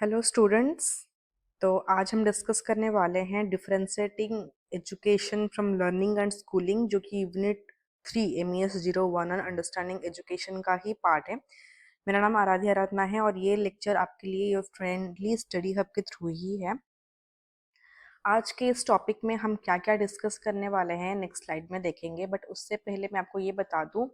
Hello students. तो आज हम डिस्कस करने वाले हैं differentiating education from learning and schooling, जो कि यूनिट 3 MES 01 और अंडरस्टैंडिंग एजुकेशन का ही पार्ट है। मेरा नाम आराध्या आराधना है और ये लेक्चर आपके लिए योर फ्रेंडली स्टडी हब के थ्रू ही है। आज के इस टॉपिक में हम क्या क्या डिस्कस करने वाले हैं नेक्स्ट स्लाइड में देखेंगे, बट उससे पहले मैं आपको ये बता दूं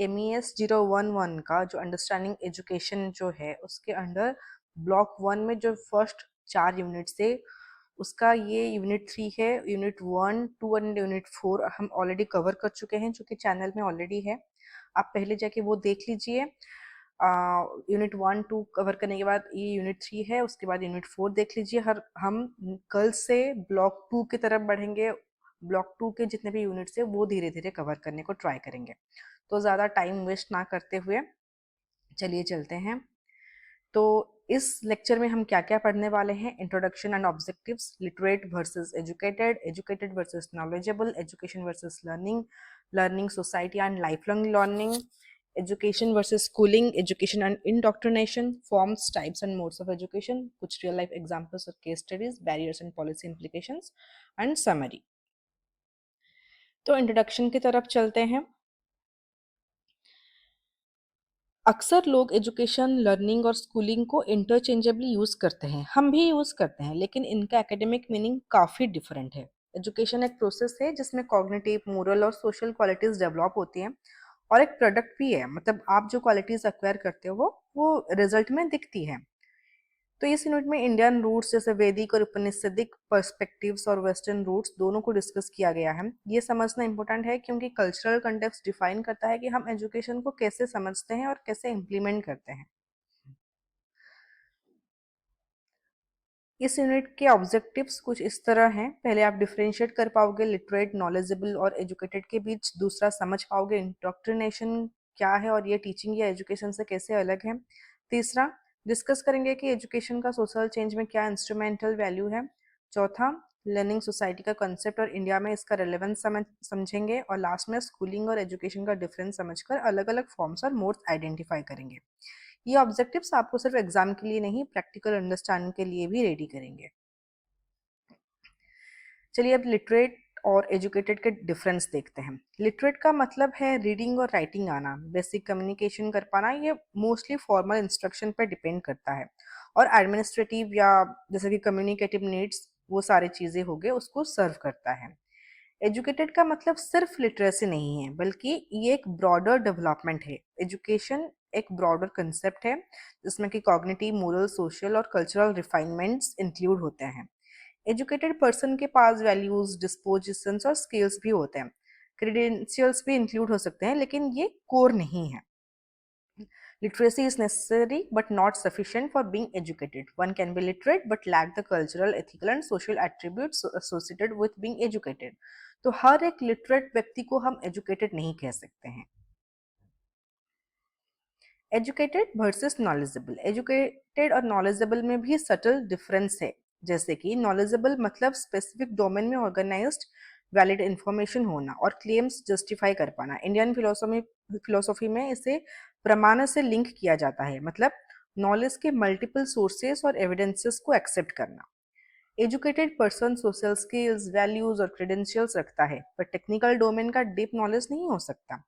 MES 011 का जो अंडरस्टैंडिंग एजुकेशन जो है उसके अंडर ब्लॉक 1 में जो फर्स्ट 4 यूनिट्स है उसका ये यूनिट 3 है। यूनिट 1, 2 एंड यूनिट 4 हम ऑलरेडी कवर कर चुके हैं जो कि चैनल में ऑलरेडी है। आप पहले जाके वो देख लीजिए। यूनिट 1 2 कवर करने के बाद ये यूनिट 3 है, उसके बाद यूनिट 4 देख लीजिए। हर हम कल से ब्लॉक 2 की तरफ बढ़ेंगे। ब्लॉक 2 के जितने भी यूनिट्स है वो धीरे धीरे कवर करने को ट्राई करेंगे। तो ज़्यादा टाइम वेस्ट ना करते हुए चलिए चलते हैं। तो इस लेक्चर में हम क्या क्या पढ़ने वाले हैं: introduction and objectives, literate versus educated, educated versus knowledgeable, education versus learning, learning society and life long learning, education versus schooling, education and indoctrination, forms, types and modes of education, कुछ real life examples और case studies, barriers and policy implications and summary। तो introduction की तरफ चलते हैं। अक्सर लोग education, learning और स्कूलिंग को इंटरचेंजेबली यूज करते हैं, हम भी यूज करते हैं, लेकिन इनका एकेडमिक मीनिंग काफी डिफरेंट है। एजुकेशन एक प्रोसेस है जिसमें कॉग्निटिव, मोरल और सोशल क्वालिटीज डेवलप होती हैं, और एक प्रोडक्ट भी है, मतलब आप जो क्वालिटीज एक्वायर करते हो वो रिजल्ट में दिखती है। तो इस यूनिट में इंडियन रूट्स जैसे वैदिक और उपनिषदिक पर्सपेक्टिव्स और वेस्टर्न रूट्स दोनों को डिस्कस किया गया है। ये समझना इंपॉर्टेंट है क्योंकि कल्चरल कंटेक्स्ट डिफाइन करता है कि हम एजुकेशन को कैसे समझते हैं और कैसे इम्प्लीमेंट करते हैं। इस यूनिट के ऑब्जेक्टिव्स कुछ इस तरह हैं। पहले आप डिफरेंशिएट कर पाओगे लिटरेट, नॉलेजेबल और एजुकेटेड के बीच। दूसरा, समझ पाओगे इंडोक्ट्रिनेशन क्या है और ये टीचिंग या एजुकेशन से कैसे अलग है। तीसरा, डिस्कस करेंगे कि एजुकेशन का सोशल चेंज में क्या इंस्ट्रूमेंटल वैल्यू है। चौथा, लर्निंग सोसाइटी का कॉन्सेप्ट और इंडिया में इसका रेलेवेंस समझेंगे। और लास्ट में स्कूलिंग और एजुकेशन का डिफरेंस समझकर अलग अलग फॉर्म्स और मोड्स आइडेंटिफाई करेंगे। ये ऑब्जेक्टिव्स आपको सिर्फ एग्जाम के लिए नहीं, प्रैक्टिकल अंडरस्टैंडिंग के लिए भी रेडी करेंगे। चलिए अब लिटरेट और एजुकेटेड के डिफरेंस देखते हैं। लिटरेट का मतलब है रीडिंग और राइटिंग आना, बेसिक कम्युनिकेशन कर पाना। ये मोस्टली फॉर्मल इंस्ट्रक्शन पर डिपेंड करता है। और एडमिनिस्ट्रेटिव या जैसे कि कम्युनिकेटिव नीड्स, वो सारी चीज़ें हो गए, उसको सर्व करता है। एजुकेटेड का मतलब सिर्फ लिटरेसी नहीं है, बल्कि ये एक ब्रॉडर डेवलपमेंट है। एजुकेशन एक ब्रॉडर कंसेप्ट है जिसमें कि कॉग्निटिव, मोरल, सोशल और कल्चरल रिफाइनमेंट्स इंक्लूड होते हैं। एजुकेटेड पर्सन के पास वैल्यूज, डिस्पोजिशंस और स्किल्स भी होते हैं। क्रेडेंशियल्स भी इंक्लूड हो सकते हैं, लेकिन ये कोर नहीं है। Literacy is necessary but not sufficient for being educated. One can be literate but lack the cultural, ethical and social attributes associated with being educated. तो हर एक लिटरेट व्यक्ति को हम एजुकेटेड नहीं कह सकते हैं। Educated versus knowledgeable. एजुकेटेड और नॉलेजेबल में भी सटल डिफरेंस है। जैसे कि नॉलेजेबल मतलब स्पेसिफिक डोमेन में ऑर्गेनाइज्ड वैलिड इंफॉर्मेशन होना और क्लेम्स जस्टिफाई कर पाना। इंडियन फिलोसॉफी में इसे प्रमाण से लिंक किया जाता है, मतलब नॉलेज के मल्टीपल सोर्सेस और एविडेंसेस को एक्सेप्ट करना। Educated person social skills, values और क्रेडेंशियल्स रखता है, पर टेक्निकल डोमेन का डीप नॉलेज नहीं हो सकता।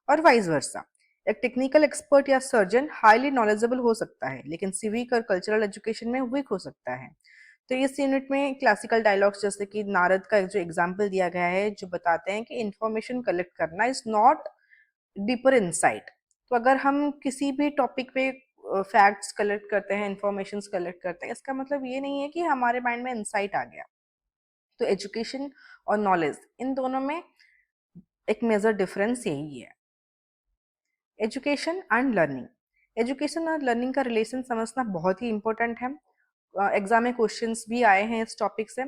और वाइस वर्सा, एक टेक्निकल एक्सपर्ट या सर्जन हाईली नॉलेजेबल हो सकता है, लेकिन सिविक और कल्चरल एजुकेशन में वीक हो सकता है। तो इस यूनिट में क्लासिकल डायलॉग्स जैसे कि नारद का जो एग्जाम्पल दिया गया है, जो बताते हैं कि इंफॉर्मेशन कलेक्ट करना इज नॉट डीपर इंसाइट। तो अगर हम किसी भी टॉपिक पे फैक्ट्स कलेक्ट करते हैं, इंफॉर्मेशन कलेक्ट करते हैं, इसका मतलब ये नहीं है कि हमारे माइंड में इंसाइट आ गया। तो एजुकेशन और नॉलेज, इन दोनों में एक मेजर डिफरेंस यही है। Education and learning. एजुकेशन और लर्निंग का रिलेशन समझना बहुत ही इंपॉर्टेंट है। एग्जाम में क्वेश्चंस भी आए हैं इस टॉपिक से।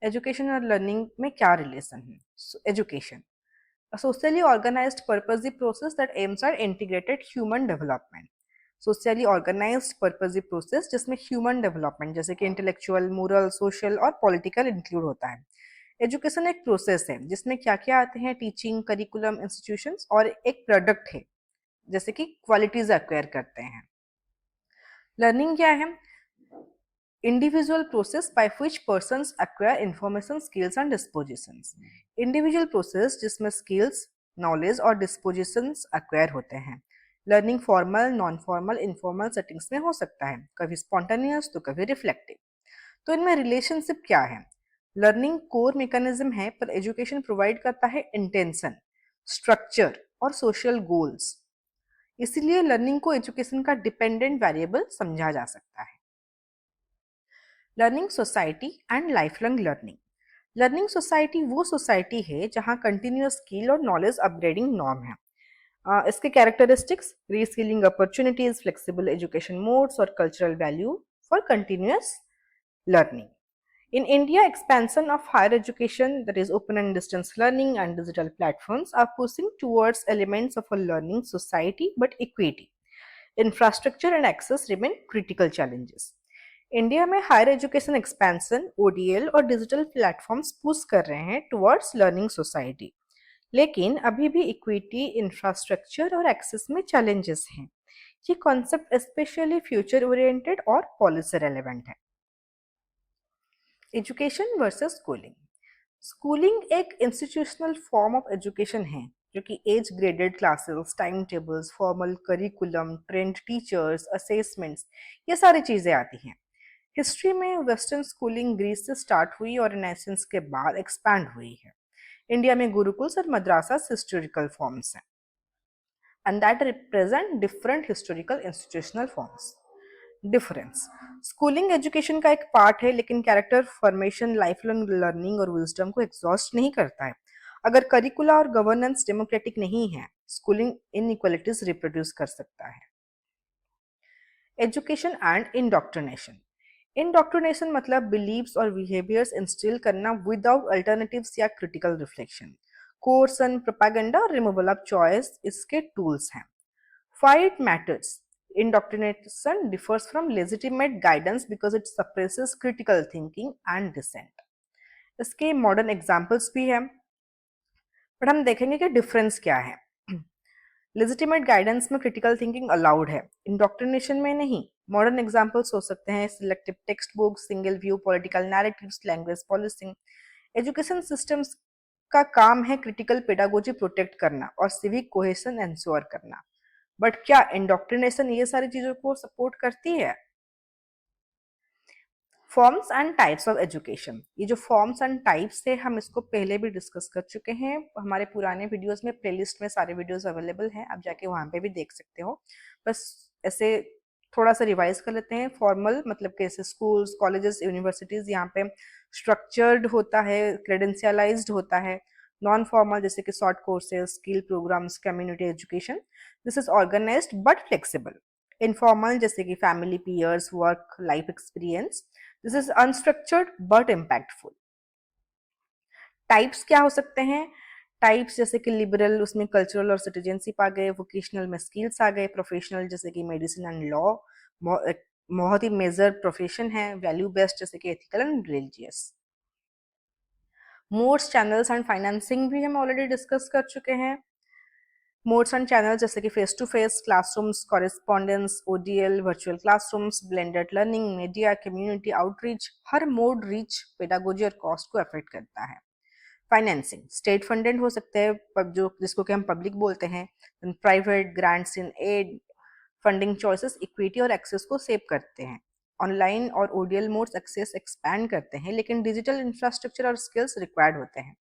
एजुकेशन और लर्निंग में क्या रिलेशन है? Education, a socially organized purposive process that aims at integrated human development। Socially organised purposive process जिसमें ह्यूमन डेवलपमेंट जैसे कि इंटेलेक्चुअल, मोरल, सोशल और पॉलिटिकल इंक्लूड होता है। एजुकेशन एक प्रोसेस है जिसमें क्या क्या आते हैं: टीचिंग, करिकुलम, इंस्टीट्यूशंस, और एक प्रोडक्ट है जैसे कि क्वालिटीज एक्वायर करते हैं। लर्निंग क्या है? individual process by which persons acquire information, skills and dispositions. Individual process जिसमें skills, knowledge और dispositions acquire होते हैं. Learning formal, non formal, informal settings में हो सकता है, कभी स्पॉन्टेनियस तो कभी रिफ्लेक्टिव. तो इनमें रिलेशनशिप क्या है? लर्निंग कोर मैकेनिज्म है, पर एजुकेशन प्रोवाइड करता है इंटेंशन, स्ट्रक्चर और सोशल गोल्स. इसलिए लर्निंग को एजुकेशन का डिपेंडेंट वेरिएबल समझा जा सकता है. Learning society and life long learning. Learning society वो सोसाइटी है जहां कंटिन्यूअस स्किल और नॉलेज अपग्रेडिंग नॉर्म है. इसके characteristics: reskilling opportunities, flexible education modes और cultural value for continuous learning. In India, expansion of higher education, that is open and distance learning and digital platforms, are pushing towards elements of a learning society, but equity, infrastructure and access remain critical challenges. India में higher education expansion, ODL और digital platforms push कर रहे हैं towards learning society, लेकिन अभी भी equity, infrastructure और access में चैलेंजेस हैं. ये कॉन्सेप्ट स्पेशली फ्यूचर ओरिएंटेड और पॉलिसी रेलेवेंट है. Education versus schooling. स्कूलिंग एक इंस्टीट्यूशनल फॉर्म ऑफ एजुकेशन है जो कि age graded classes, time tables, formal curriculum, trained teachers, assessments, ये सारी चीज़ें आती हैं. हिस्ट्री में वेस्टर्न स्कूलिंग ग्रीस से स्टार्ट हुई और रेनेसेंस के बाद एक्सपैंड हुई है. इंडिया में गुरुकुल्स और मद्रासास हिस्टोरिकल फॉर्म्स हैं, and that represent different historical institutional forms. Difference: schooling education का एक पार्ट है, लेकिन character formation, life long learning और विजडम को एग्जॉस्ट नहीं करता है. अगर करिकुला और गवर्नेंस डेमोक्रेटिक नहीं है, स्कूलिंग इनइक्वालिटीज रिप्रोड्यूस कर सकता है. Education and indoctrination. इंडोक्ट्रिनेशन मतलब बिलीव्स और बिहेवियर्स इंस्टिल करना विदाउट अल्टरनेटिव्स या क्रिटिकल रिफ्लेक्शन. कोर्सन, प्रोपेगेंडा और रिमूवल ऑफ चॉइस इसके टूल्स हैं. Why it matters? Indoctrination differs from legitimate guidance because it suppresses critical thinking and dissent. इसके modern examples भी हैं, बट हम देखेंगे कि डिफरेंस क्या है. लेजिटिमेट गाइडेंस में क्रिटिकल थिंकिंग अलाउड है, इंडोक्ट्रिनेशन में नहीं. मॉडर्न एग्जाम्पल्स हो सकते हैं selective textbooks, single view political narratives, language policing. Education systems का काम है क्रिटिकल पेडागोजी प्रोटेक्ट करना और सिविक कोहेशन एंश्योर करना. बट क्या इंडोक्ट्रिनेशन ये सारी चीजों को सपोर्ट करती है? Forms and types of education. ये जो फॉर्म्स एंड टाइप्स है, हम इसको पहले भी डिस्कस कर चुके हैं हमारे पुराने वीडियोस में. प्लेलिस्ट में सारे वीडियोस अवेलेबल हैं, आप जाके वहां पे भी देख सकते हो. बस ऐसे थोड़ा सा रिवाइज कर लेते हैं. फॉर्मल मतलब कैसे स्कूल्स, कॉलेजेस, यूनिवर्सिटीज, यहाँ पे स्ट्रक्चर्ड होता है, क्रेडेंशियलाइज्ड होता है. नॉन फॉर्मल जैसे कि short courses, skill programmes, community education, this is organised but flexible. Informal जैसे कि family, peers, work, life experience, this is unstructured but impactful. Types क्या हो सकते हैं? टाइप्स जैसे कि लिबरल, उसमें कल्चरल और सिटीजनशिप आ गए. वोकेशनल में स्किल्स आ गए. प्रोफेशनल जैसे कि मेडिसिन एंड लॉ, बहुत ही मेजर प्रोफेशन है. वैल्यू बेस्ड जैसे कि ethical and religious. Modes, channels and financing भी हम ऑलरेडी डिस्कस कर चुके हैं. मोड्स एंड चैनल्स जैसे कि face to face classrooms, correspondence, ODL, virtual classrooms, blended learning, media, community outreach. हर मोड रीच, पेडागोजी और कॉस्ट को अफेक्ट करता है. फाइनेंसिंग स्टेट फंडेड हो सकते हैं, जो जिसको कि हम पब्लिक बोलते हैं. Private, grants in aid. Funding choices equity और एक्सेस को सेव करते हैं. ऑनलाइन और ओडीएल मोड्स एक्सेस एक्सपैंड करते हैं, लेकिन डिजिटल इंफ्रास्ट्रक्चर और स्किल्स रिक्वायर्ड होते हैं.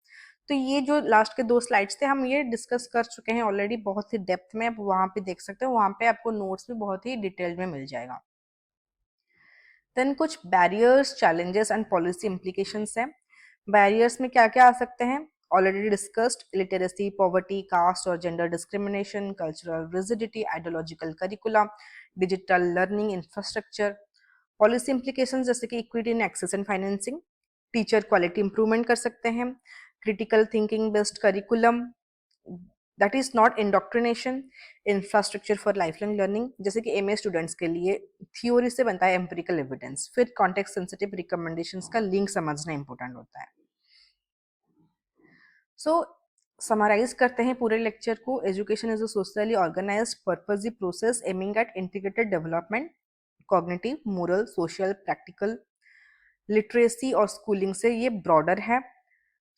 तो ये जो लास्ट के 2 स्लाइड्स थे, हम ये डिस्कस कर चुके हैं ऑलरेडी बहुत ही डेप्थ में. आप वहां पे देख सकते हो, वहां पे आपको नोट्स भी बहुत ही डिटेल में मिल जाएगा. देन कुछ barriers, challenges and policy implications हैं. बैरियर्स में क्या क्या आ सकते हैं? Already discussed. Literacy, poverty, caste और gender discrimination, cultural rigidity, ideological curriculum, digital learning infrastructure. Policy implications जैसे कि equity in access and financing. Teacher quality improvement कर सकते हैं. Critical thinking based curriculum, that is not indoctrination. Infrastructure for life long learning, जैसे कि MA students के लिए theory से बनता है एम्पिरिकल एविडेंस. फिर कॉन्टेक्स्ट सेंसिटिव रिकमेंडेशंस का लिंक समझना इंपॉर्टेंट होता है. सो समराइज करते हैं पूरे लेक्चर को. Education is a socially organised purposely process aiming at integrated development, cognitive, moral, social, practical literacy और स्कूलिंग से ये ब्रॉडर है।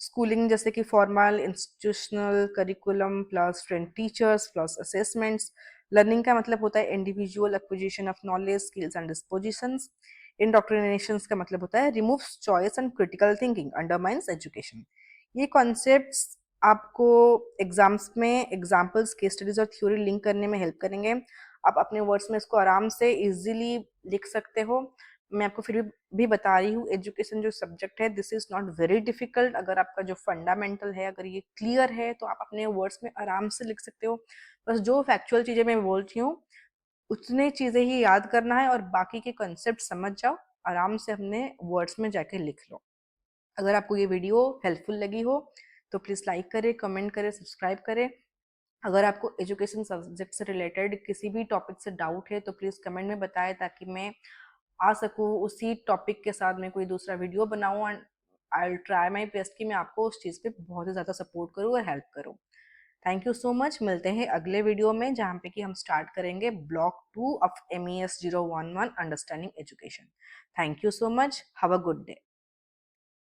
स्कूलिंग जैसे कि formal, institutional, curriculum plus train teachers plus assessments. Learning का मतलब होता है individual acquisition of knowledge, skills and dispositions. Indoctrinations का मतलब होता है removes choice and critical thinking, undermines education. ये कॉन्सेप्ट्स आपको एग्जाम्स में एग्जाम्पल्स, केस स्टडीज और थ्योरी लिंक करने में हेल्प करेंगे। आप अपने वर्ड्स में इसको आराम से इजीली लिख सकते हो। मैं आपको फिर भी बता रही हूँ, एजुकेशन जो सब्जेक्ट है this is not very difficult. अगर आपका जो फंडामेंटल है अगर ये क्लियर है तो आप अपने वर्ड्स में आराम से लिख सकते हो। बस जो फैक्चुअल चीजें मैं बोल रही हूँ उतने चीजें ही याद करना है और बाकी के कंसेप्ट समझ जाओ, आराम से अपने वर्ड्स में जाके लिख लो। अगर आपको ये वीडियो हेल्पफुल लगी हो तो प्लीज़ लाइक करें, कमेंट करें, सब्सक्राइब करें। अगर आपको एजुकेशन सब्जेक्ट से रिलेटेड किसी भी टॉपिक से डाउट है तो प्लीज़ कमेंट में बताएं ताकि मैं आ सकूँ उसी टॉपिक के साथ मैं कोई दूसरा वीडियो बनाऊँ and I will try my best कि मैं आपको उस चीज़ पे बहुत ही ज़्यादा सपोर्ट करूँ और हेल्प करूँ। Thank you so much. मिलते हैं अगले वीडियो में जहाँ पे कि हम स्टार्ट करेंगे block 2 of MES 011 understanding education. Thank you so much. Have a good day.